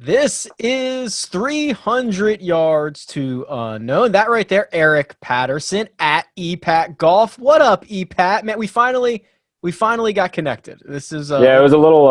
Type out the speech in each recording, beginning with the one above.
This is 300 yards to unknown. That right there, Eric Patterson at EPAT Golf. What up, EPAT? Man, we finally got connected. This is Yeah, it was a little.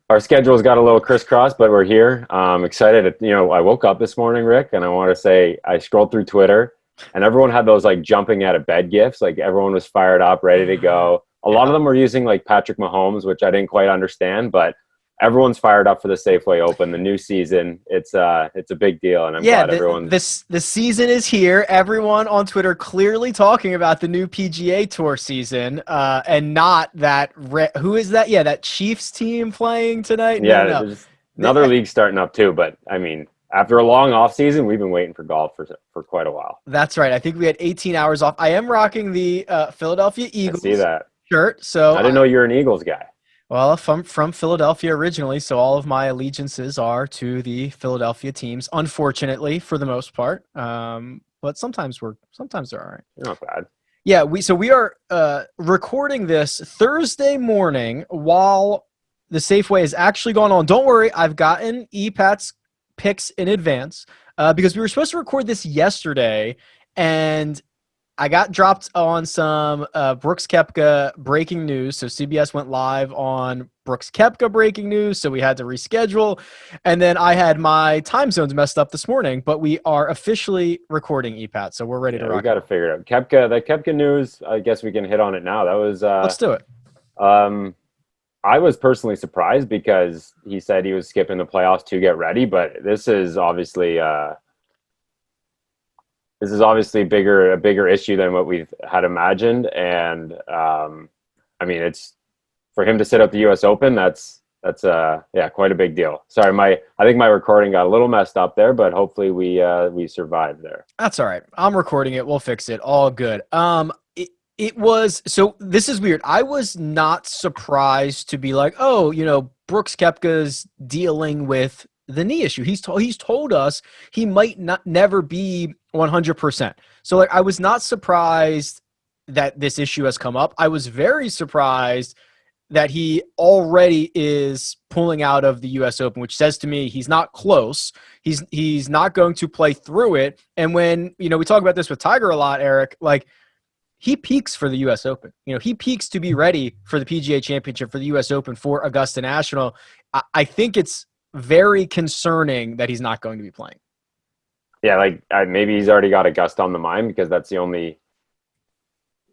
Our schedules got a little crisscrossed, but we're here. Excited. I woke up this morning, Rick, and I want to say I scrolled through Twitter, and everyone had those like jumping out of bed gifs. Like everyone was fired up, ready to go. A lot of them were using like Patrick Mahomes, which I didn't quite understand, but everyone's fired up for the Safeway Open, the new season. It's a big deal, and I'm glad everyone's. the season is here. Everyone on Twitter clearly talking about the new PGA Tour season, and not that who is that? Yeah, that Chiefs team playing tonight. Yeah, No. there's another league starting up too, but I mean, after a long off season, we've been waiting for golf for quite a while. That's right. I think we had 18 hours off. I am rocking the Philadelphia Eagles I see that shirt. So I didn't know you were an Eagles guy. well, I'm from Philadelphia originally, so all of my allegiances are to the Philadelphia teams, unfortunately, for the most part. But sometimes they're all right. You're not bad. Yeah, we are recording this Thursday morning while the Safeway is actually going on. Don't worry, I've gotten EPAT's picks in advance because we were supposed to record this yesterday, and I got dropped on some Brooks Koepka breaking news. So CBS went live on Brooks Koepka breaking news, so we had to reschedule. And then I had my time zones messed up this morning, but we are officially recording EPAT, so we're ready to rock. We got to figure it out. That Koepka news, I guess we can hit on it now. That was Let's do it. I was personally surprised because he said he was skipping the playoffs to get ready, but this is obviously a bigger issue than what we've had imagined. And I mean, it's for him to sit out the US Open. That's quite a big deal. Sorry, I think my recording got a little messed up there, but hopefully we survived there. That's all right. I'm recording it. We'll fix it. All good. It was, so this is weird. I was not surprised to be like, oh, Brooks Koepka's dealing with the knee issue. He's told us he might never be 100%. So like, I was not surprised that this issue has come up. I was very surprised that he already is pulling out of the US Open, which says to me he's not close. He's not going to play through it. And when, we talk about this with Tiger a lot, Eric, like he peaks for the US Open. He peaks to be ready for the PGA Championship, for the US Open, for Augusta National. I think it's very concerning that he's not going to be playing. Yeah, like maybe he's already got Augusta on the mind because that's the only.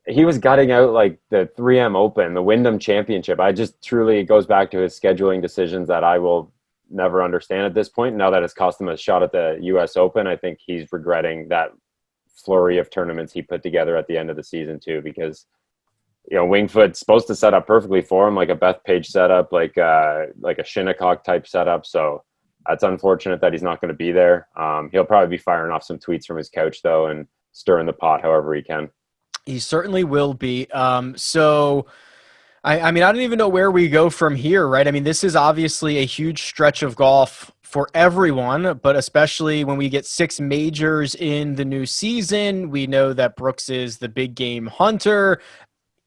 He was gutting out like the 3M Open, the Wyndham Championship. It goes back to his scheduling decisions that I will never understand at this point. Now that it's cost him a shot at the US Open, I think he's regretting that flurry of tournaments he put together at the end of the season too, because Winged Foot's supposed to set up perfectly for him, like a Bethpage setup, like a Shinnecock type setup. So that's unfortunate that he's not going to be there. He'll probably be firing off some tweets from his couch though, and stirring the pot however he can. He certainly will be. So I mean, I don't even know where we go from here, right? I mean, this is obviously a huge stretch of golf for everyone, but especially when we get 6 majors in the new season. We know that Brooks is the big game hunter.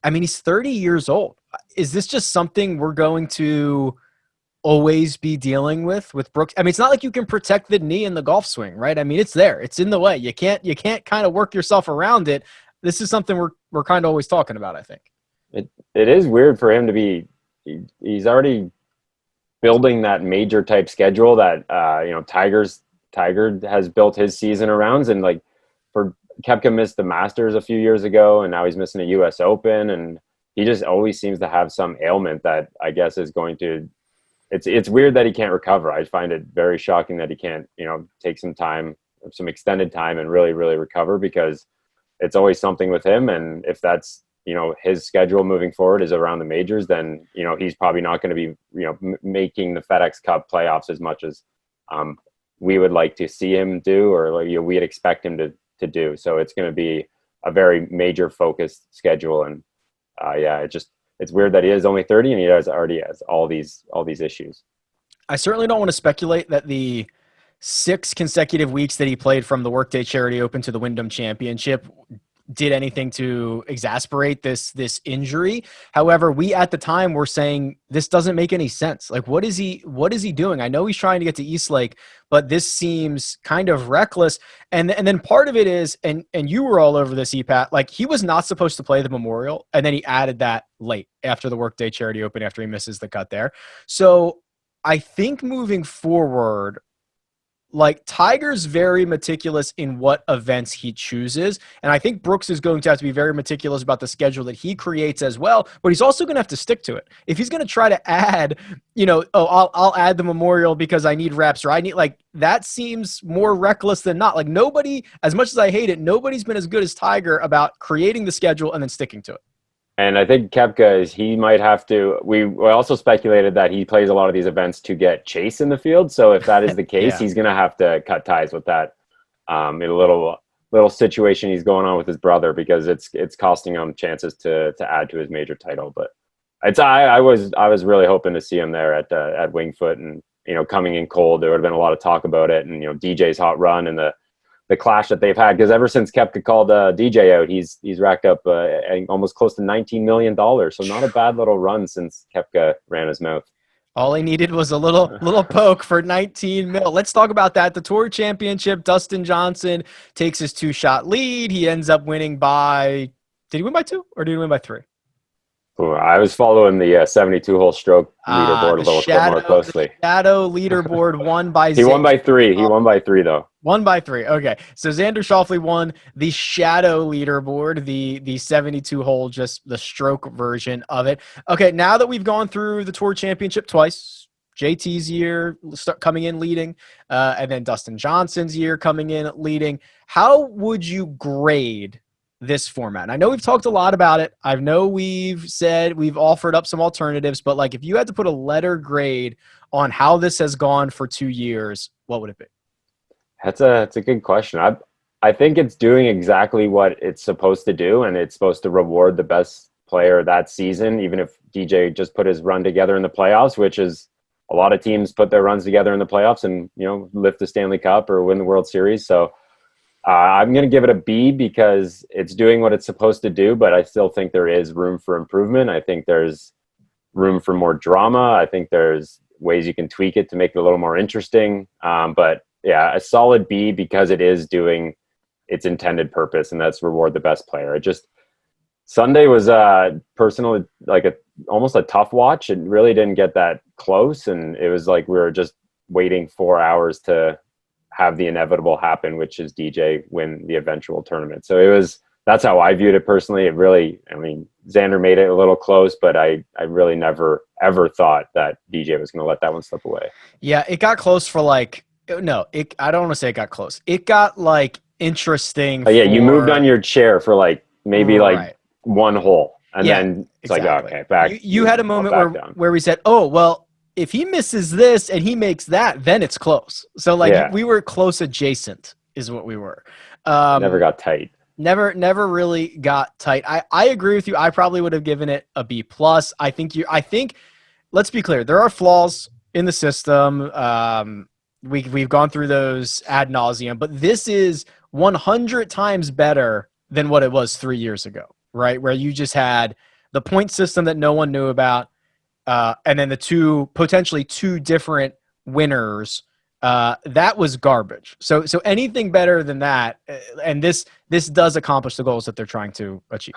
I mean, he's 30 years old. Is this just something we're going to always be dealing with Brooks? I mean, it's not like you can protect the knee in the golf swing, right? I mean, it's there. It's in the way. You can't kind of work yourself around it. This is something we're kind of always talking about, I think. It is weird for him to be he's already building that major type schedule that Tiger has built his season around, and like for Koepka missed the Masters a few years ago, and now he's missing a US Open, and he just always seems to have some ailment that I guess is going to. It's weird that he can't recover. I find it very shocking that he can't take some time, some extended time, and really recover, because it's always something with him. And if that's his schedule moving forward is around the majors, then he's probably not going to be making the FedEx Cup playoffs as much as we would like to see him do, or like we'd expect him to do. So it's going to be a very major focused schedule, and it's weird that he is only 30 and he already has all these issues. I certainly don't want to speculate that the 6 consecutive weeks that he played from the Workday Charity Open to the Wyndham Championship did anything to exasperate this injury. However, we at the time were saying this doesn't make any sense. Like, what is he doing? I know he's trying to get to Eastlake, but this seems kind of reckless. And then part of it is, and you were all over this, EPAT, like he was not supposed to play the Memorial, and then he added that late after the Workday Charity Open after he misses the cut there. So I think moving forward, like Tiger's very meticulous in what events he chooses. And I think Brooks is going to have to be very meticulous about the schedule that he creates as well, but he's also going to have to stick to it. If he's going to try to add, I'll add the Memorial because I need reps, or I need, like, that seems more reckless than not. Like, nobody, as much as I hate it, nobody's been as good as Tiger about creating the schedule and then sticking to it. And I think Koepka he might have to. We also speculated that he plays a lot of these events to get Chase in the field. So if that is the case, Yeah. He's going to have to cut ties with that. In a little situation he's going on with his brother, because it's costing him chances to add to his major title. But I was really hoping to see him there at Winged Foot, and coming in cold, there would have been a lot of talk about it, and DJ's hot run and the clash that they've had, because ever since Koepka called DJ out, he's racked up almost close to $19 million. So not a bad little run since Koepka ran his mouth. All he needed was a little poke for 19 mil. Let's talk about that. The Tour Championship, Dustin Johnson takes his 2-shot lead. He ends up winning by, did he win by 2 or did he win by 3? I was following the 72-hole stroke leaderboard a little bit more closely. The shadow leaderboard won by He won by 3. He won by 3, though. 1 by 3. Okay. So Xander Schauffele won the shadow leaderboard, the 72-hole, just the stroke version of it. Okay. Now that we've gone through the Tour Championship twice, JT's year coming in leading, and then Dustin Johnson's year coming in leading, how would you grade this format? And I know we've talked a lot about it. I know we've offered up some alternatives, but like, if you had to put a letter grade on how this has gone for 2 years, what would it be? That's a good question. I think it's doing exactly what it's supposed to do, and it's supposed to reward the best player that season, even if DJ just put his run together in the playoffs, which is a lot of teams put their runs together in the playoffs and lift the Stanley Cup or win the World Series. So I'm going to give it a B because it's doing what it's supposed to do, but I still think there is room for improvement. I think there's room for more drama. I think there's ways you can tweak it to make it a little more interesting. But yeah, a solid B because it is doing its intended purpose, and that's reward the best player. Sunday was personally like almost a tough watch. It really didn't get that close, and it was like we were just waiting 4 hours to have the inevitable happen, which is DJ win the eventual tournament. So that's how I viewed it personally. Xander made it a little close, but I really never, ever thought that DJ was going to let that one slip away. Yeah, it got close for I don't want to say it got close. It got interesting. You moved on your chair for maybe one hole. And then it's exactly. Okay, back. You had a moment where we said, oh, well, if he misses this and he makes that, then it's close. So we were close adjacent is what we were. Never got tight. Never really got tight. I agree with you. I probably would have given it a B+. I think let's be clear. There are flaws in the system. We've gone through those ad nauseum, but this is 100 times better than what it was 3 years ago, right? Where you just had the point system that no one knew about, and then the potentially two different winners. That was garbage. So anything better than that, and this does accomplish the goals that they're trying to achieve.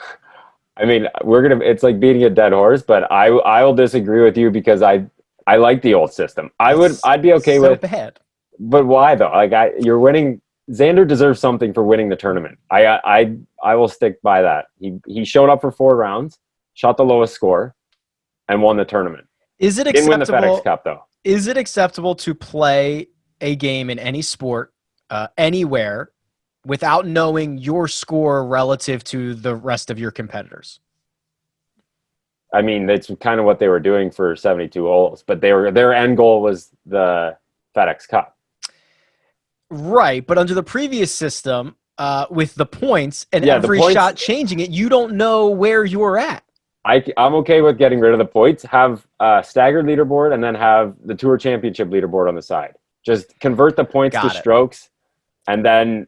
It's like beating a dead horse, but I will disagree with you because I like the old system. I'd be okay with bad. But why though? You're winning. Xander deserves something for winning the tournament. I will stick by that. He showed up for 4 rounds, shot the lowest score, and won the tournament. Is it acceptable? Didn't win the FedEx Cup though. Is it acceptable to play a game in any sport, anywhere, without knowing your score relative to the rest of your competitors? That's kind of what they were doing for 72 holes, but their end goal was the FedEx Cup. Right, but under the previous system, with the points and every shot changing it, you don't know where you're at. I'm okay with getting rid of the points, have a staggered leaderboard, and then have the Tour Championship leaderboard on the side. Just convert the points to strokes, and then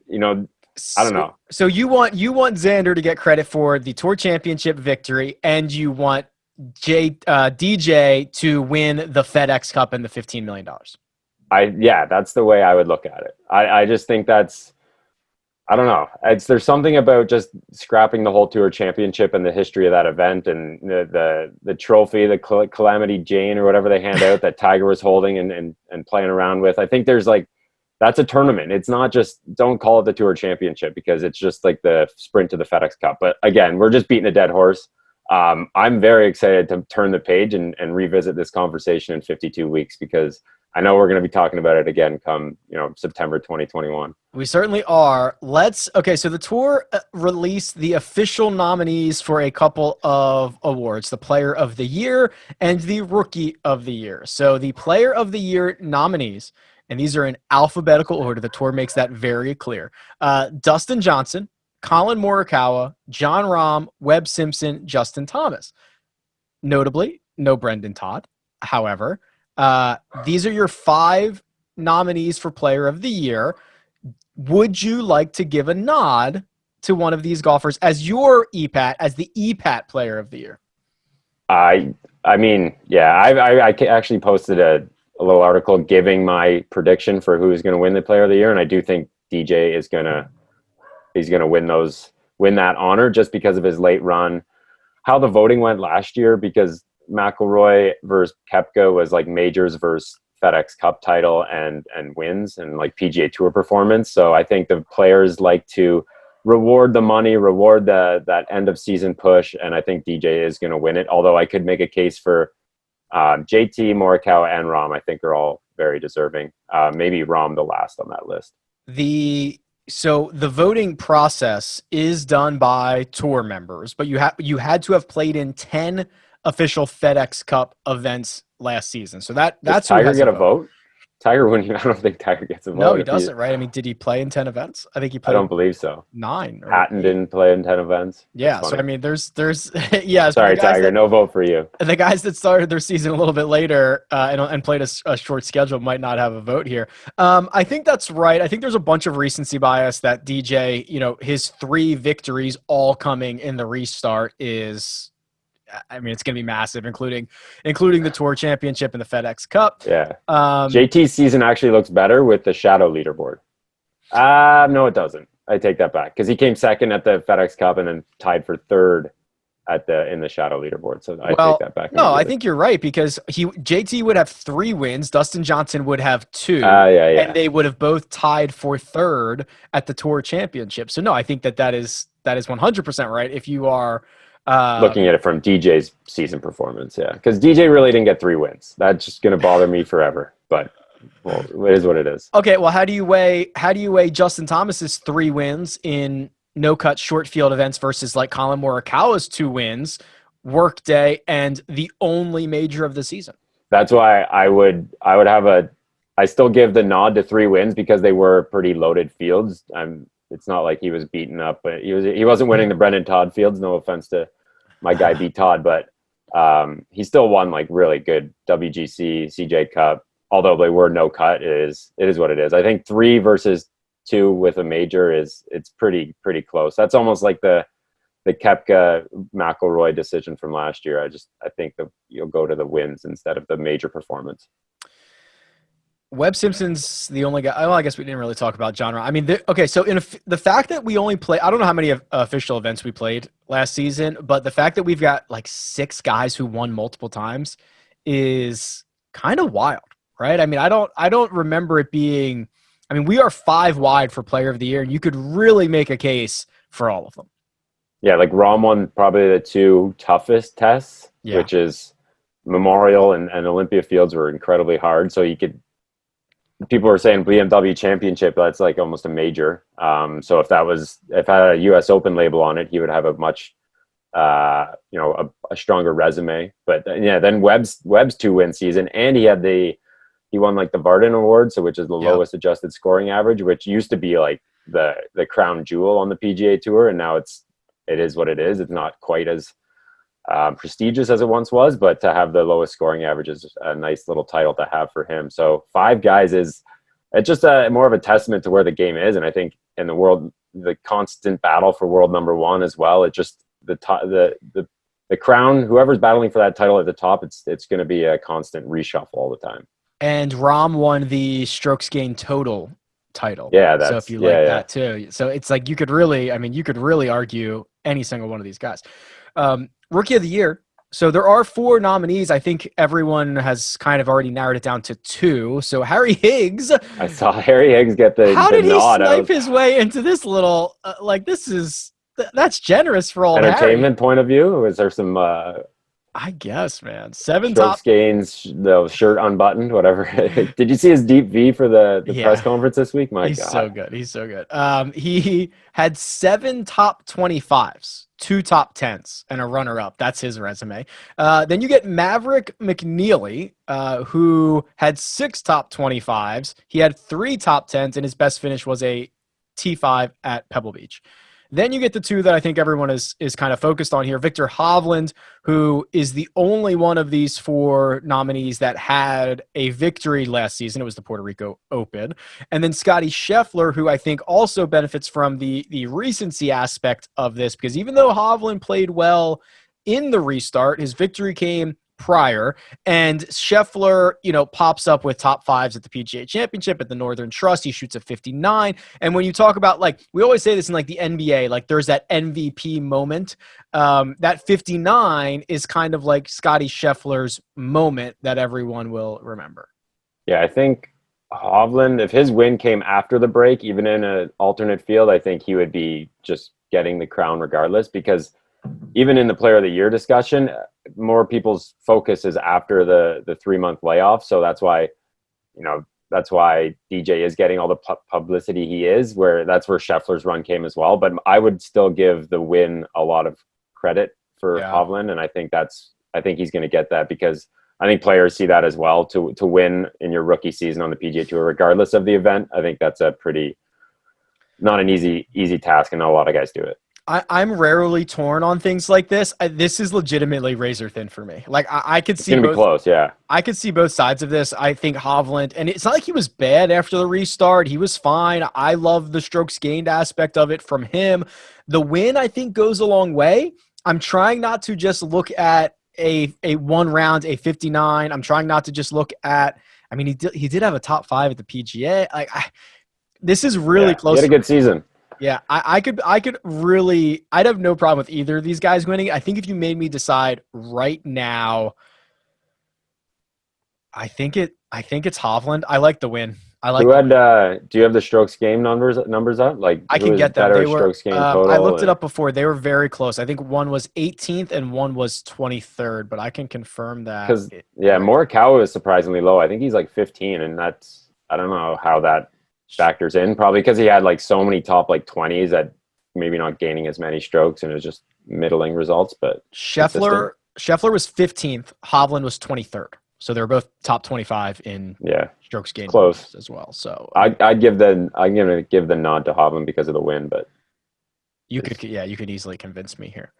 I don't know. So you want Xander to get credit for the Tour Championship victory, and you want DJ to win the FedEx Cup and the $15 million. Yeah, that's the way I would look at it. I just think that's, I don't know. There's something about just scrapping the whole Tour Championship and the history of that event and the trophy, the Calamity Jane or whatever they hand out that Tiger was holding and playing around with. I think there's like, that's a tournament. It's not just, don't call it the Tour Championship because it's just like the sprint to the FedEx Cup. But again, we're just beating a dead horse. I'm very excited to turn the page and revisit this conversation in 52 weeks because I know we're going to be talking about it again come, September 2021. We certainly are. Okay, so the Tour released the official nominees for a couple of awards, the Player of the Year and the Rookie of the Year. So the Player of the Year nominees, and these are in alphabetical order, the Tour makes that very clear. Dustin Johnson, Colin Morikawa, Jon Rahm, Webb Simpson, Justin Thomas. Notably, no Brendan Todd. However, these are your 5 nominees for Player of the Year. Would you like to give a nod to one of these golfers as your EPAT, as the EPAT Player of the Year? I mean, yeah, I actually posted a little article giving my prediction for who's going to win the Player of the Year, and I do think DJ is he's going to win that honor just because of his late run. How the voting went last year, because McIlroy versus Koepka was like majors versus FedEx Cup title and wins and like PGA Tour performance. So I think the players like to reward the money, reward that end of season push, and I think DJ is going to win it. Although I could make a case for JT, Morikawa, and Rahm. I think are all very deserving. Maybe Rahm the last on that list. So the voting process is done by Tour members, but you had to have played in 10 official FedEx Cup events last season. So that's Does Tiger get a vote? Tiger wouldn't. I don't think Tiger gets a vote. No, he doesn't, right? I mean, did he play in 10 events? I think he played. I don't believe so. 9. Hatton didn't play in 10 events. Yeah, so I mean, there's yeah. Sorry, Tiger, no vote for you. The guys that started their season a little bit later and played a short schedule might not have a vote here. I think that's right. I think there's a bunch of recency bias that DJ, his 3 victories all coming in the restart is. I mean, it's going to be massive, including the Tour Championship and the FedEx Cup. Yeah. JT's season actually looks better with the shadow leaderboard. No, it doesn't. I take that back because he came second at the FedEx Cup and then tied for 3rd in the shadow leaderboard. So I take that back. No, I think you're right because JT would have 3 wins. Dustin Johnson would have 2. Yeah. And they would have both tied for 3rd at the Tour Championship. So no, I think that is 100% right. If you are looking at it from DJ's season performance, yeah, because DJ really didn't get 3 wins. That's just going to bother me forever. But well, it is what it is. Okay, well, how do you weigh Justin Thomas's 3 wins in no-cut short field events versus like Colin Morikawa's 2 wins, Workday, and the only major of the season? That's why I still give the nod to 3 wins because they were pretty loaded fields. It's not like he was beaten up, but he wasn't winning the Brendan Todd fields. No offense to my guy B Todd, but he still won like really good WGC, CJ Cup. Although they were no cut, it is what it is. I think 3 versus 2 with a major it's pretty close. That's almost like the Koepka McIlroy decision from last year. I think you'll go to the wins instead of the major performance. Webb Simpson's the only guy. Well, I guess we didn't really talk about genre. I mean, okay, so the fact that we only play, I don't know how many official events we played last season, but the fact that we've got like 6 guys who won multiple times is kind of wild, right? I mean, I don't remember it being. I mean, we are 5 wide for Player of the Year, and you could really make a case for all of them. Yeah, like Rahm won probably the 2 toughest tests, which is Memorial and Olympia Fields were incredibly hard, so you could. People were saying BMW Championship, that's like almost a major. So if it had a U.S. Open label on it, he would have a much, a stronger resume. But yeah, then Webb's 2-win season, and he won like the Vardon Award, which is the lowest adjusted scoring average, which used to be like the crown jewel on the PGA Tour, and now it is what it is. It's not quite as prestigious as it once was, but to have the lowest scoring average is a nice little title to have for him. So 5 guys it's just more of a testament to where the game is. And I think in the world the constant battle for world number one as well. It just the crown, whoever's battling for that title at the top, it's going to be a constant reshuffle all the time. And Rahm won the strokes gained total title. Yeah, so if you like that too, so it's like you could really argue any single one of these guys. Rookie of the year. So there are 4 nominees. I think everyone has kind of already narrowed it down to 2. So Harry Higgs. I saw Harry Higgs get the How did he nod. snipe his way into this little that's generous for old entertainment Harry. point of view? Is there some I guess, man. 7 strokes top gains, the shirt unbuttoned, whatever. Did you see his deep V for the press conference this week? My He's God. so good. He's so good. He had 7 top 25s, 2 top 10s, and a runner-up. That's his resume. Then you get Maverick McNeely, who had 6 top 25s. He had 3 top 10s, and his best finish was a T5 at Pebble Beach. Then you get the 2 that I think everyone is kind of focused on here. Victor Hovland, who is the only one of these 4 nominees that had a victory last season. It was the Puerto Rico Open. And then Scotty Scheffler, who I think also benefits from the recency aspect of this, because even though Hovland played well in the restart, his victory came prior, and Scheffler, pops up with top 5s at the PGA Championship, at the Northern Trust. He shoots a 59. And when you talk about, we always say this in the NBA, there's that MVP moment. That 59 is kind of like Scotty Scheffler's moment that everyone will remember. Yeah, I think Hovland, if his win came after the break, even in an alternate field, I think he would be just getting the crown regardless, because even in the player of the year discussion, more people's focus is after the 3-month layoff. So that's why DJ is getting all the publicity he is, that's where Scheffler's run came as well. But I would still give the win a lot of credit for Hovland. And I think he's going to get that, because I think players see that as well. To win in your rookie season on the PGA Tour, regardless of the event, I think that's not an easy task, and not a lot of guys do it. I'm rarely torn on things like this. This is legitimately razor thin for me. I could see both. Be close, yeah. I could see both sides of this. I think Hovland, and it's not like he was bad after the restart. He was fine. I love the strokes gained aspect of it from him. The win, I think, goes a long way. I'm trying not to just look at a 1 round, a 59. I'm trying not to just look at. I mean, he did have a top 5 at the PGA. This is really close. He had a good season. Yeah, I could really, I'd have no problem with either of these guys winning. I think if you made me decide right now, I think it's Hovland. I like the win. Do you have the strokes game numbers up? I can get them. They were strokes game total, I looked it up before. They were very close. I think one was 18th and one was 23rd, but I can confirm that. Because Morikawa is surprisingly low. I think he's 15, and I don't know how that factors in, probably because he had so many top 20s that maybe not gaining as many strokes, and it was just middling results. But Scheffler was 15th, Hovland was 23rd, so they're both top 25 in strokes gained close as well. So I'm gonna give the nod to Hovland because of the win, but you could easily convince me here.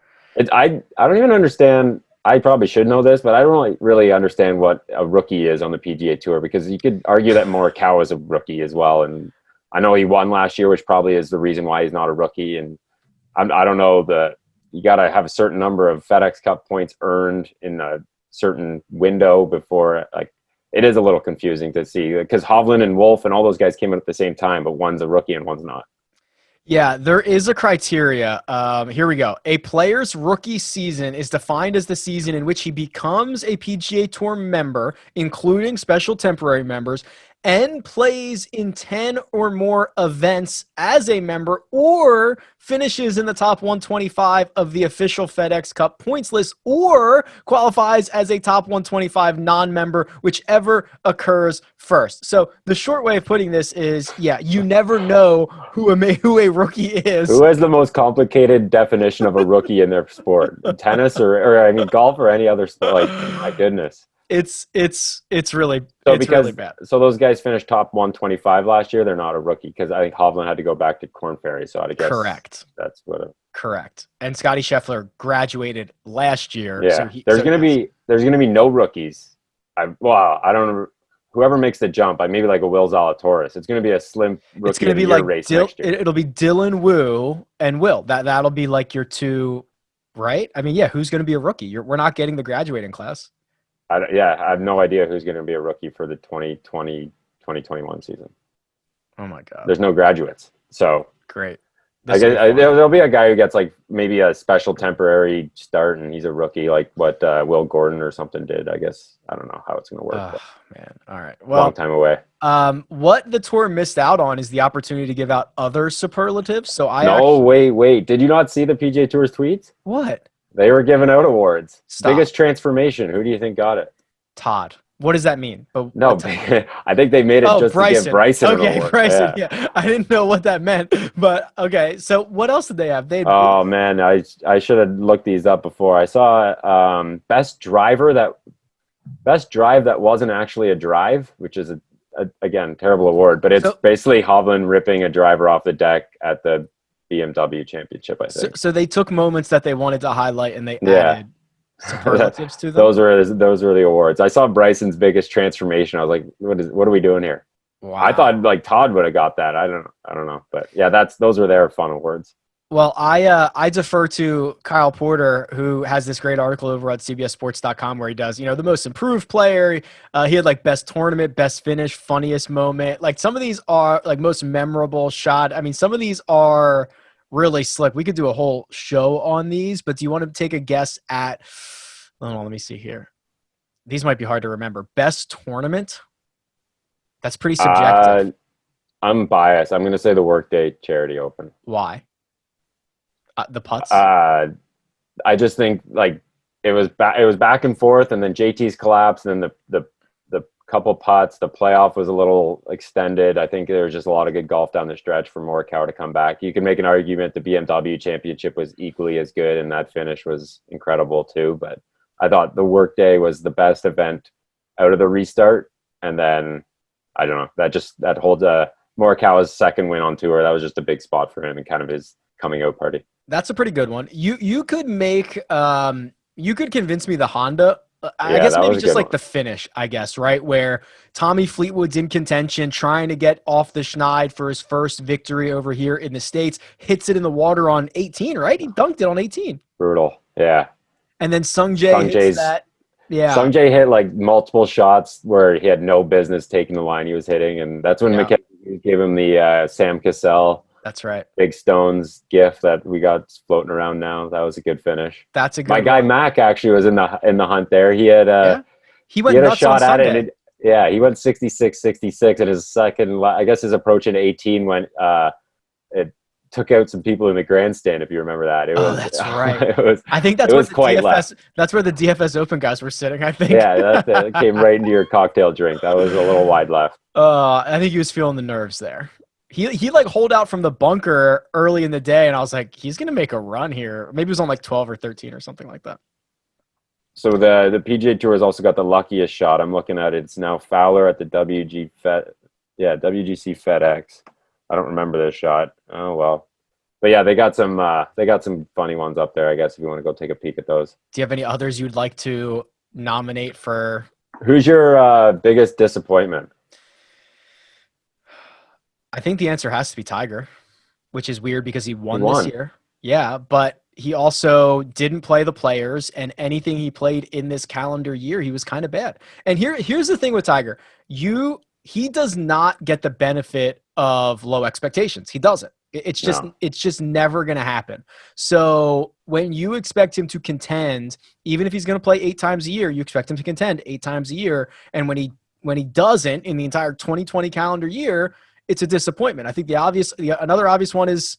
I don't even understand. I probably should know this, but I don't really understand what a rookie is on the PGA Tour, because you could argue that Morikawa is a rookie as well. And I know he won last year, which probably is the reason why he's not a rookie. And I don't know, you got to have a certain number of FedEx Cup points earned in a certain window before, it is a little confusing to see, because Hovland and Wolf and all those guys came in at the same time, but one's a rookie and one's not. Yeah, there is a criteria. Here we go. A player's rookie season is defined as the season in which he becomes a PGA Tour member, including special temporary members, and plays in 10 or more events as a member, or finishes in the top 125 of the official FedEx Cup points list, or qualifies as a top 125 non-member, whichever occurs first. So the short way of putting this is, you never know who a rookie is. Who has the most complicated definition of a rookie in their sport? Tennis or golf or any other sport? My goodness. It's really bad. So those guys finished top 125 last year. They're not a rookie, because I think Hovland had to go back to Korn Ferry. So I guess correct. That's what. Correct. And Scotty Scheffler graduated last year. Yeah. So there's gonna be no rookies. I don't know. whoever makes the jump, maybe like a Will Zalatoris. It's going to be a slim It's rookie going to of the be year like race next year. it'll be Dylan Wu and Will. That'll be like your two, right? I mean, yeah, who's going to be a rookie? We're not getting the graduating class. I have no idea who's going to be a rookie for the 2020-2021 season. Oh my God. There's no graduates. So great. I guess there'll be a guy who gets like maybe a special temporary start and he's a rookie, like what Will Gordon or something did. I guess I don't know how it's going to work. Oh man. All right. Well, long time away. What the tour missed out on is the opportunity to give out other superlatives. So wait. Did you not see the PGA Tour's tweets? What? They were giving out awards. Stop. Biggest transformation. Who do you think got it? Todd. What does that mean? No, I think they made it just to give Bryson an award. Bryson, yeah. I didn't know what that meant, but okay. So what else did they have? Oh man, I should have looked these up before. I saw best drive that wasn't actually a drive, which is again terrible award, but it's basically Hovland ripping a driver off the deck at the BMW Championship. I think. So they took moments that they wanted to highlight and they added superlatives to them. Those were the awards. I saw Bryson's biggest transformation. I was like, what are we doing here? Wow. I thought like Todd would have got that. I don't know, but yeah, those were their fun awards. Well, I defer to Kyle Porter, who has this great article over at CBSSports.com where he does, the most improved player. He had like best tournament, best finish, funniest moment. Like some of these are like most memorable shot. I mean, some of these are really slick. We could do a whole show on these, but do you want to take a guess at, hold on, let me see here. These might be hard to remember. Best tournament? That's pretty subjective. I'm biased. I'm going to say the Workday Charity Open. Why? The putts? I just think like it was back and forth, and then JT's collapsed, and then the couple putts. The playoff was a little extended. I think there was just a lot of good golf down the stretch for Morikawa to come back. You can make an argument the BMW Championship was equally as good, and that finish was incredible too. But I thought the Workday was the best event out of the restart, and then I don't know, that holds Morikawa's second win on tour. That was just a big spot for him and kind of his coming out party. That's a pretty good one. You could make you could convince me the Honda. I guess maybe just like the finish, I guess, right? Where Tommy Fleetwood's in contention, trying to get off the schneid for his first victory over here in the States, hits it in the water on 18, right? He dunked it on 18. Brutal. Yeah. And then Sungjae hits that. Yeah. Sungjae hit like multiple shots where he had no business taking the line he was hitting. And that's when Mackenzie gave him the Sam Cassell. That's right. Big Stones gif that we got floating around now. That was a good finish. That's a good My guy Mac actually was in the hunt there. He had he went nuts a shot on at it. He went 66 and his second, I guess his approach in 18 went it took out some people in the grandstand, if you remember that. That's right. I think that's where that's where the DFS Open guys were sitting, I think. Yeah, that came right into your cocktail drink. That was a little wide left. I think he was feeling the nerves there. He like holed out from the bunker early in the day, and I was like, he's gonna make a run here. Maybe it was on like 12 or 13 or something like that. So the PGA Tour has also got the luckiest shot. I'm looking at it. It's now Fowler at the WGC FedEx. I don't remember this shot. Oh well, but yeah, they got some funny ones up there. I guess if you want to go take a peek at those. Do you have any others you'd like to nominate for? Who's your biggest disappointment? I think the answer has to be Tiger, which is weird because he won this year. Yeah, but he also didn't play the Players, and anything he played in this calendar year, he was kind of bad. And here's the thing with Tiger. He does not get the benefit of low expectations. He doesn't. It's just never going to happen. So when you expect him to contend, even if he's going to play 8 times a year, you expect him to contend 8 times a year. And when he doesn't in the entire 2020 calendar year, it's a disappointment. I think another obvious one is,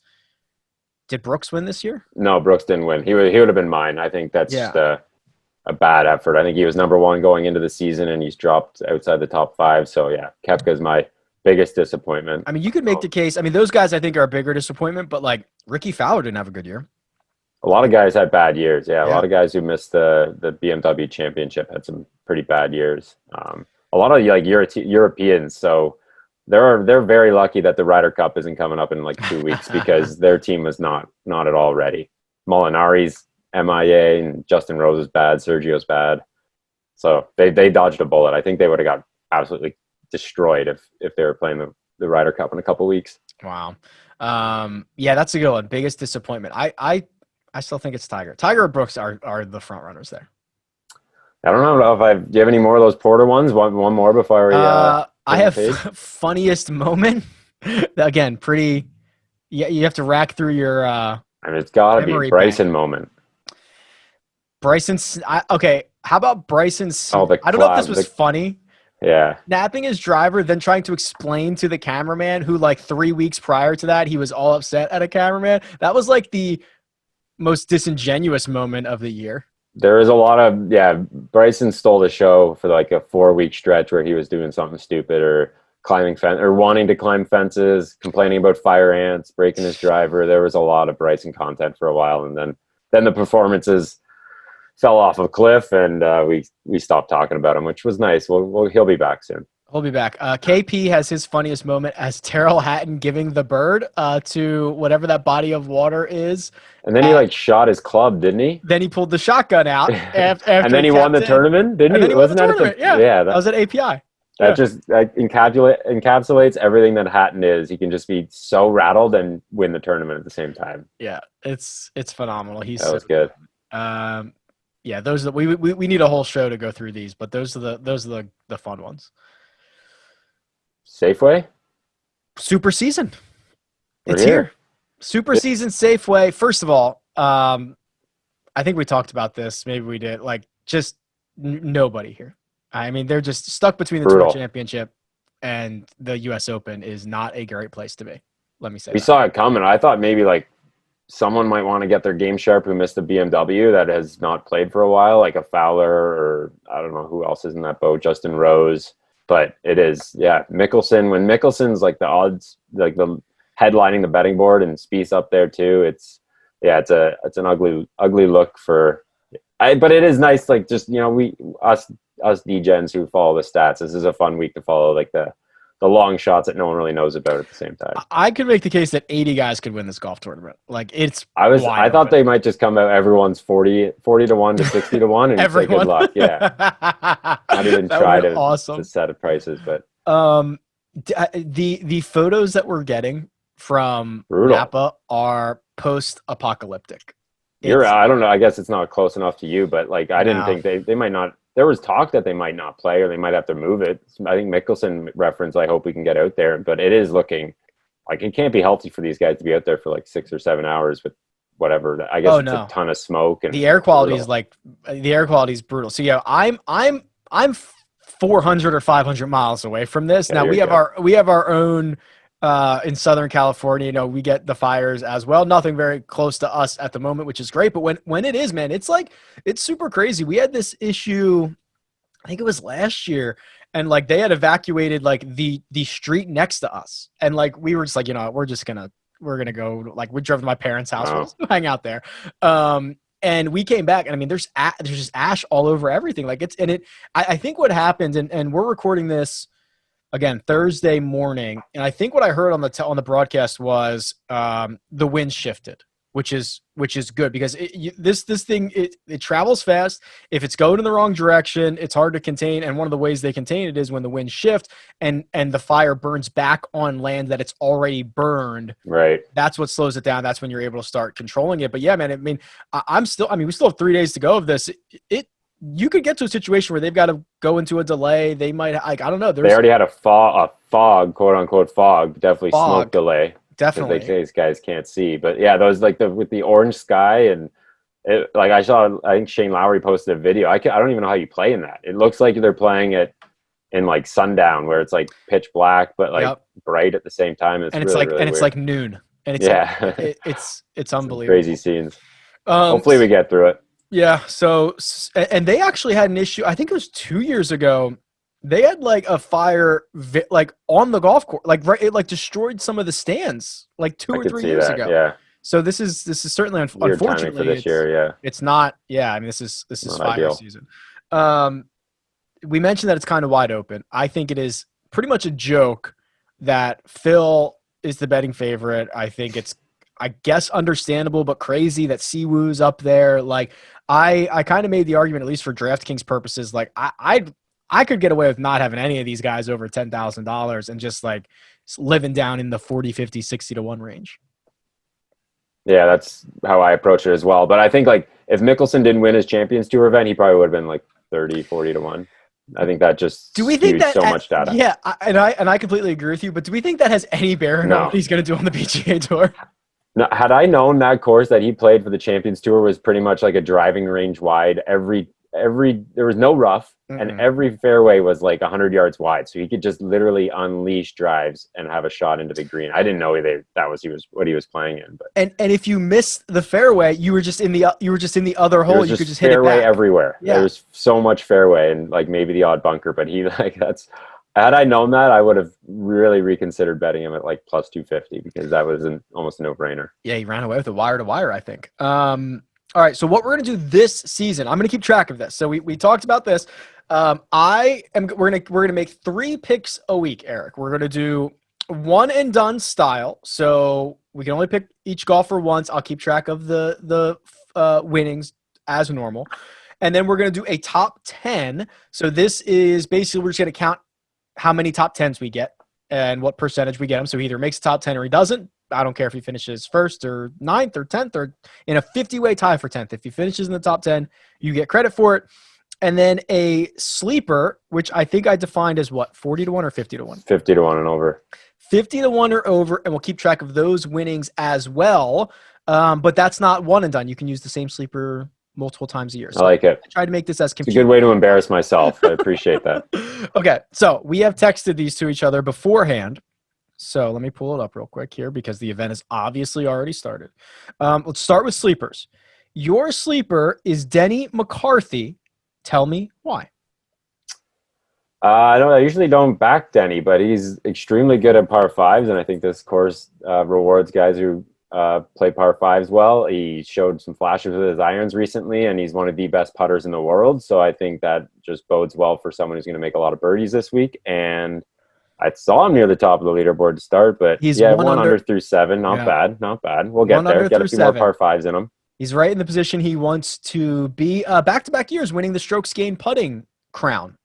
did Brooks win this year? No, Brooks didn't win. He would have been mine. I think that's just a bad effort. I think he was number 1 going into the season, and he's dropped outside the top 5. So yeah, Koepka is my biggest disappointment. I mean, you could make the case. I mean, those guys I think are a bigger disappointment, but like Ricky Fowler didn't have a good year. A lot of guys had bad years. Yeah, a lot of guys who missed the BMW Championship had some pretty bad years. A lot of like Europeans. So they're very lucky that the Ryder Cup isn't coming up in like 2 weeks because their team was not at all ready. Molinari's MIA and Justin Rose is bad. Sergio's bad. So they dodged a bullet. I think they would have got absolutely destroyed if they were playing the Ryder Cup in a couple weeks. Wow. Yeah, that's a good one. Biggest disappointment. I still think it's Tiger. Tiger or Brooks are the front runners there. I don't know if do you have any more of those Porter ones? One more before we. I have funniest moment. Again, pretty. Yeah, you have to rack through your. I mean, it's got to be Bryson moment. Bryson's. Okay, how about Bryson's? Oh, I don't know if this was funny. Yeah. Snapping his driver, then trying to explain to the cameraman who, like 3 weeks prior to that, he was all upset at a cameraman. That was like the most disingenuous moment of the year. There is a lot of, Bryson stole the show for like a 4-week stretch where he was doing something stupid or climbing or wanting to climb fences, complaining about fire ants, breaking his driver. There was a lot of Bryson content for a while. And then the performances fell off a cliff, and we stopped talking about him, which was nice. He'll be back soon. He'll be back. KP has his funniest moment as Terrell Hatton giving the bird to whatever that body of water is. And then he shot his club, didn't he? Then he pulled the shotgun out. After and then he won the tournament, didn't he? Then he won the tournament. Yeah, that was at API. That just encapsulates everything that Hatton is. He can just be so rattled and win the tournament at the same time. Yeah, it's phenomenal. That was good. Yeah, those are we need a whole show to go through these, but those are the fun ones. Safeway? Super season. It's here. Super season Safeway. First of all, I think we talked about this. Maybe we did. Like, just nobody here. I mean, they're just stuck between the Tour Championship and the U.S. Open is not a great place to be. Let me say we saw it coming. I thought maybe someone might want to get their game sharp who missed the BMW that has not played for a while, like a Fowler or I don't know who else is in that boat, Justin Rose. But it is, Mickelson. When Mickelson's like the odds, like the headlining the betting board, and Spieth's up there too. It's an ugly look for. But it is nice, like just us degens who follow the stats. This is a fun week to follow, like the long shots that no one really knows about at the same time. I could make the case that 80 guys could win this golf tournament. Like it's. I thought they might just come out. Everyone's 40-1 to 60-1, and say good luck. Yeah, not even try to set up prices. But the photos that we're getting from Napa are post-apocalyptic. I don't know. I guess it's not close enough to you, but I didn't think they might not. There was talk that they might not play or they might have to move it. I think Mickelson referenced, I hope we can get out there, but it is looking like it can't be healthy for these guys to be out there for 6 or 7 hours with whatever. I guess it's a ton of smoke, and the air quality is brutal. So yeah, I'm 400 or 500 miles away from this. Now we have our own in Southern California, we get the fires as well. Nothing very close to us at the moment, which is great. But when it is, man, it's super crazy. We had this issue, I think it was last year, and they had evacuated the street next to us, and we were just we're gonna go. We drove to my parents' house, we'll hang out there. And we came back, and I mean, there's just ash all over everything. I think what happened, and we're recording this again Thursday morning, and I think what I heard on the broadcast was the wind shifted, which is good because this thing travels fast. If it's going in the wrong direction, it's hard to contain, and one of the ways they contain it is when the wind shifts and the fire burns back on land that it's already burned. Right. That's what slows it down. That's when you're able to start controlling it. But yeah, man, I mean, we still have 3 days to go of this. You could get to a situation where they've got to go into a delay. They might, I don't know. They already had a fog, quote unquote fog, definitely smoke delay. Definitely. These guys can't see. But yeah, those with the orange sky and I think Shane Lowry posted a video. I don't even know how you play in that. It looks like they're playing it in sundown where it's pitch black, but bright at the same time. It's like noon. And it's it's unbelievable. Crazy scenes. Hopefully we get through it. Yeah. So, and they actually had an issue. I think it was 2 years ago. They had a fire on the golf course, it destroyed some of the stands 2 or 3 years ago. Yeah. So this is certainly unfortunately for this year. Yeah. It's not. Yeah. I mean, this is fire ideal. season. We mentioned that it's kind of wide open. I think it is pretty much a joke that Phil is the betting favorite. I think it's, I guess, understandable, but crazy that Siwoo's up there. I kind of made the argument, at least for DraftKings purposes, I could get away with not having any of these guys over $10,000 and just like living down in the 40, 50, 60 to 1 range. Yeah, that's how I approach it as well. But I think like if Mickelson didn't win his Champions Tour event, he probably would have been like 30, 40 to 1. I think that just do we think that so much data. Yeah, and I completely agree with you. But do we think that has any bearing on what he's going to do on the PGA Tour? No, had I known that course that he played for the Champions Tour was pretty much like a driving range wide, there was no rough, and every fairway was like 100 yards wide, so he could just literally unleash drives and have a shot into the green. I didn't know that was what he was playing in. But and if you missed the fairway, you were just in the other hole. You could just hit it back. Fairway everywhere. Yeah. There was so much fairway and like maybe the odd bunker, but had I known that, I would have really reconsidered betting him at like plus 250 because that was almost a no-brainer. Yeah, he ran away with it wire to wire, I think. All right, so what we're going to do this season, I'm going to keep track of this. So we talked about this. We're going to make 3 picks a week, Eric. We're going to do one and done style. So we can only pick each golfer once. I'll keep track of the winnings as normal. And then we're going to do a top 10. So this is basically, we're just going to count how many top 10s we get and what percentage we get them. So he either makes the top 10 or he doesn't. I don't care if he finishes 1st or 9th or 10th or in a 50-way tie for 10th. If he finishes in the top 10, you get credit for it. And then a sleeper, which I think I defined as what, 40 to 1 or 50 to 1? 50 to 1 and over. 50 to 1 or over, and we'll keep track of those winnings as well. But that's not one and done. You can use the same sleeper multiple times a year. So I like it. I tried to make this as confusing. It's a good way to embarrass myself. I appreciate that. Okay, so we have texted these to each other beforehand. So let me pull it up real quick here because the event has obviously already started. Let's start with sleepers. Your sleeper is Denny McCarthy. Tell me why. I usually don't back Denny, but he's extremely good at par 5s, and I think this course rewards guys who play par 5s well. He showed some flashes with his irons recently, and he's one of the best putters in the world. So I think that just bodes well for someone who's going to make a lot of birdies this week. And I saw him near the top of the leaderboard to start, but he's 1 under through 7. Not bad. We'll get there. Get a few more par 5s in him. He's right in the position he wants to be. Back-to-back years winning the strokes gained putting crown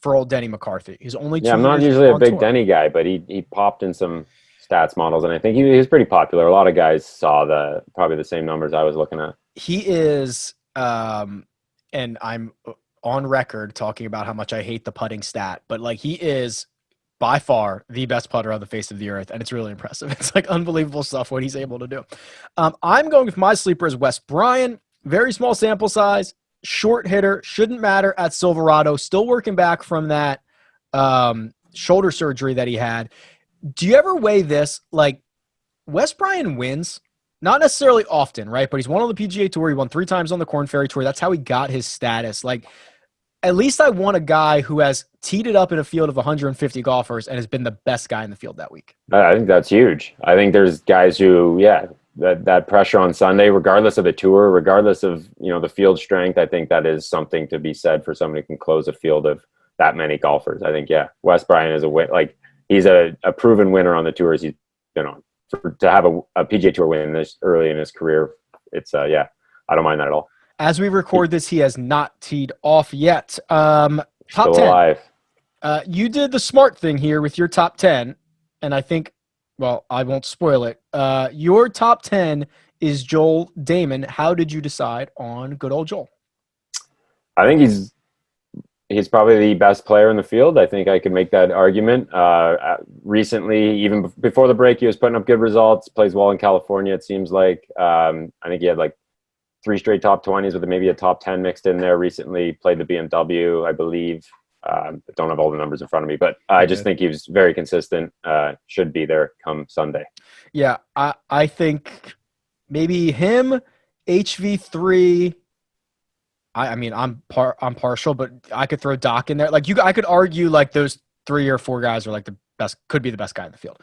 for old Denny McCarthy. He's only 2 I'm not usually a big Denny guy, but he popped in some stats models, and I think he was pretty popular. A lot of guys saw probably the same numbers I was looking at. He is, and I'm on record talking about how much I hate the putting stat, but like he is by far the best putter on the face of the earth, and it's really impressive. It's like unbelievable stuff what he's able to do. I'm going with my sleeper as Wes Bryan. Very small sample size, short hitter, shouldn't matter at Silverado. Still working back from that shoulder surgery that he had. Do you ever weigh this? Like, Wes Bryan wins, not necessarily often, right? But he's won on the PGA Tour. He won 3 times on the Korn Ferry Tour. That's how he got his status. Like, at least I want a guy who has teed it up in a field of 150 golfers and has been the best guy in the field that week. I think that's huge. I think there's guys who, that pressure on Sunday, regardless of the tour, regardless of, the field strength, I think that is something to be said for somebody who can close a field of that many golfers. I think, Wes Bryan is a win. Like, he's a proven winner on the tours he's been on. To have a PGA Tour win this early in his career, it's, I don't mind that at all. As we record this, he has not teed off yet. Top Still 10. Alive. You did the smart thing here with your top 10, and I think, well, I won't spoil it. Your top 10 is Joel Dahmen. How did you decide on good old Joel? I think he's probably the best player in the field. I think I could make that argument. Recently, even before the break, he was putting up good results, plays well in California, it seems like. I think he had like 3 straight top 20s with maybe a top 10 mixed in there recently. Played the BMW, I believe. I don't have all the numbers in front of me, but I just think he was very consistent. Should be there come Sunday. Yeah, I think maybe him, HV3. I mean, I'm partial, but I could throw Doc in there. Like I could argue like those 3 or 4 guys are like the best, could be the best guy in the field.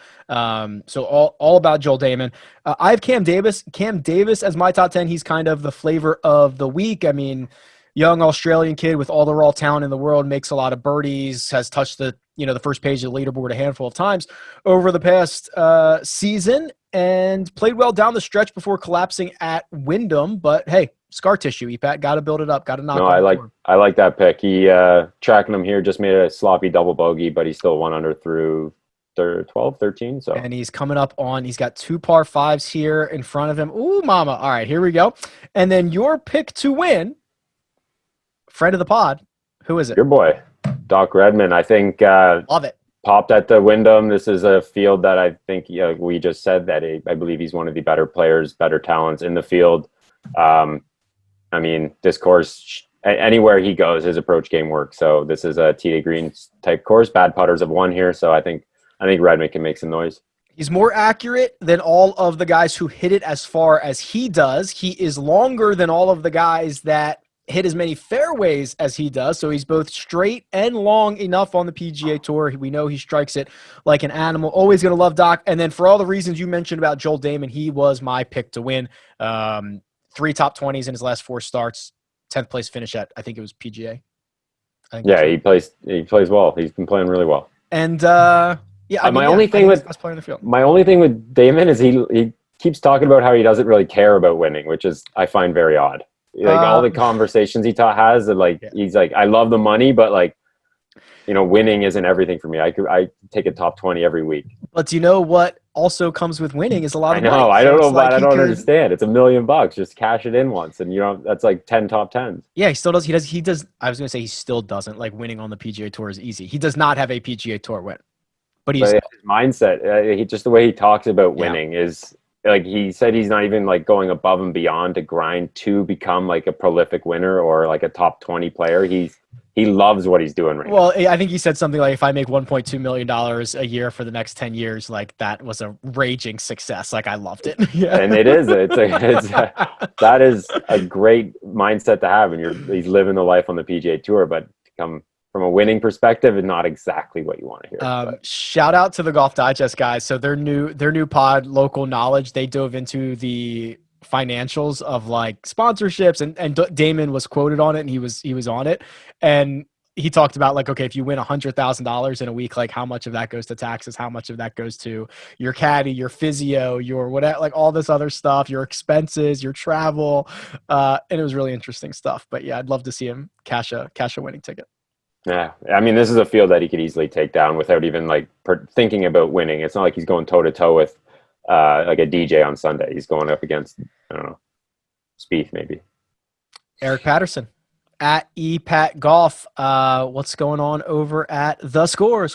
So all about Joel Dahmen. I have Cam Davis as my top 10. He's kind of the flavor of the week. I mean, young Australian kid with all the raw talent in the world, makes a lot of birdies, has touched the the first page of the leaderboard a handful of times over the past season, and played well down the stretch before collapsing at Wyndham. But hey, scar tissue, EPAT, got to build it up, got to knock No, on the door. I like that pick. He tracking him here, just made a sloppy double bogey, but he's still 1 under through 12, 13. So, and he's coming up on, he's got 2 par 5s here in front of him. Ooh, mama. All right, here we go. And then your pick to win, friend of the pod, who is it? Your boy, Doc Redman. I think Love it. Popped at the Wyndham. This is a field that I think we just said that I believe he's one of the better players, better talents in the field. I mean, this course, anywhere he goes, his approach game works. So this is a tee to green type course. Bad putters have won here, so I think Redman can make some noise. He's more accurate than all of the guys who hit it as far as he does. He is longer than all of the guys that hit as many fairways as he does. So he's both straight and long enough on the PGA Tour. We know he strikes it like an animal. Always going to love Doc. And then for all the reasons you mentioned about Joel Damon, he was my pick to win. 3 top 20s in his last 4 starts, 10th place finish at, I think it was PGA. Yeah, he plays well. He's been playing really well. And my only thing with Damon is he keeps talking about how he doesn't really care about winning, which is I find very odd. Like all the conversations he has, he's like, I love the money, but winning isn't everything for me. I take a top 20 every week. But do you know what also comes with winning is a lot of money. I don't know, but I don't understand. It's $1 million. Just cash it in once, and that's like 10 top 10s. Yeah, he still does. He does. I was gonna say he still doesn't. Like, winning on the PGA Tour is easy. He does not have a PGA Tour win, but his mindset, just the way he talks about winning is. Like he said, he's not even like going above and beyond to grind to become like a prolific winner or like a top 20 player. He loves what he's doing right now. Well, I think he said something like, if I make $1.2 million a year for the next 10 years, like that was a raging success. Like I loved it. Yeah. And it is. That is a great mindset to have. And he's living the life on the PGA Tour, but to come from a winning perspective is not exactly what you want to hear. Shout out to the Golf Digest guys. So their new pod, Local Knowledge, they dove into the financials of like sponsorships, and Damon was quoted on it, and he was on it, and he talked about like, okay, if you win $100,000 in a week, like how much of that goes to taxes, how much of that goes to your caddy, your physio, your whatever, like all this other stuff, your expenses, your travel, and it was really interesting stuff. But yeah, I'd love to see him cash a winning ticket. Yeah, I mean, this is a field that he could easily take down without even like thinking about winning. It's not like he's going toe to toe with like a DJ on Sunday. He's going up against, I don't know, Spieth maybe. Eric Patterson at EPAT Golf. What's going on over at the Score?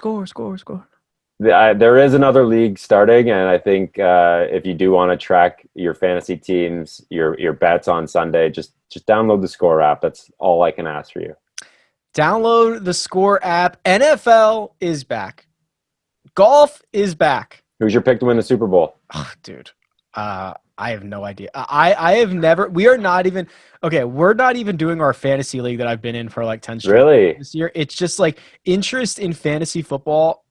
There is another league starting, and I think if you do want to track your fantasy teams, your bets on Sunday, just download the Score app. That's all I can ask for you. Download the Score app. NFL is back. Golf is back. Who's your pick to win the Super Bowl? Oh, dude, I have no idea. I have never. We're not even doing our fantasy league that I've been in for like 10 straight really this year. It's just like interest in fantasy football.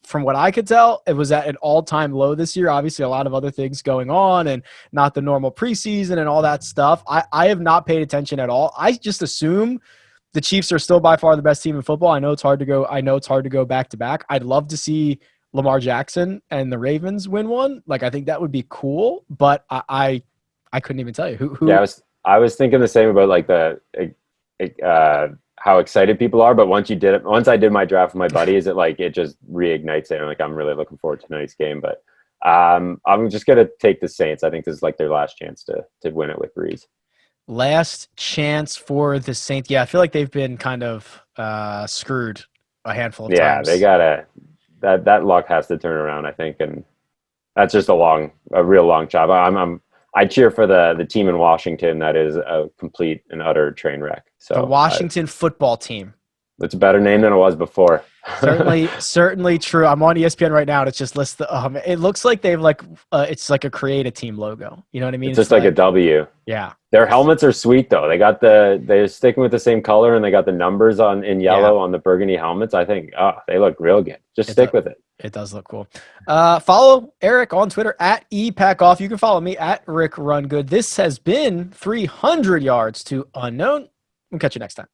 From what I could tell, it was at an all-time low this year. Obviously, a lot of other things going on and not the normal preseason and all that stuff. I have not paid attention at all. I just assume the Chiefs are still by far the best team in football. I know it's hard to go back to back. I'd love to see Lamar Jackson and the Ravens win one. Like, I think that would be cool, but I couldn't even tell you who. Yeah, I was thinking the same about like the how excited people are, but once I did my draft with my buddies, it just reignites it. And like, I'm really looking forward to tonight's game, but I'm just gonna take the Saints. I think this is like their last chance to win it with Breeze. Last chance for the Saints. Yeah, I feel like they've been kind of screwed a handful of times. Yeah, they gotta. That luck has to turn around, I think, and that's just a real long job. I cheer for the team in Washington that is a complete and utter train wreck. So the Washington football team. It's a better name than it was before. Certainly true. I'm on ESPN right now, and it's just it looks like they've it's like a create a team logo. You know what I mean? It's just like a W. Yeah. Their helmets are sweet though. They're sticking with the same color, and they got the numbers in yellow on the burgundy helmets. I think they look real good. Just stick with it. It does look cool. Follow Eric on Twitter at ePackOff. You can follow me at RickRunGood. This has been 300 yards to unknown. We'll catch you next time.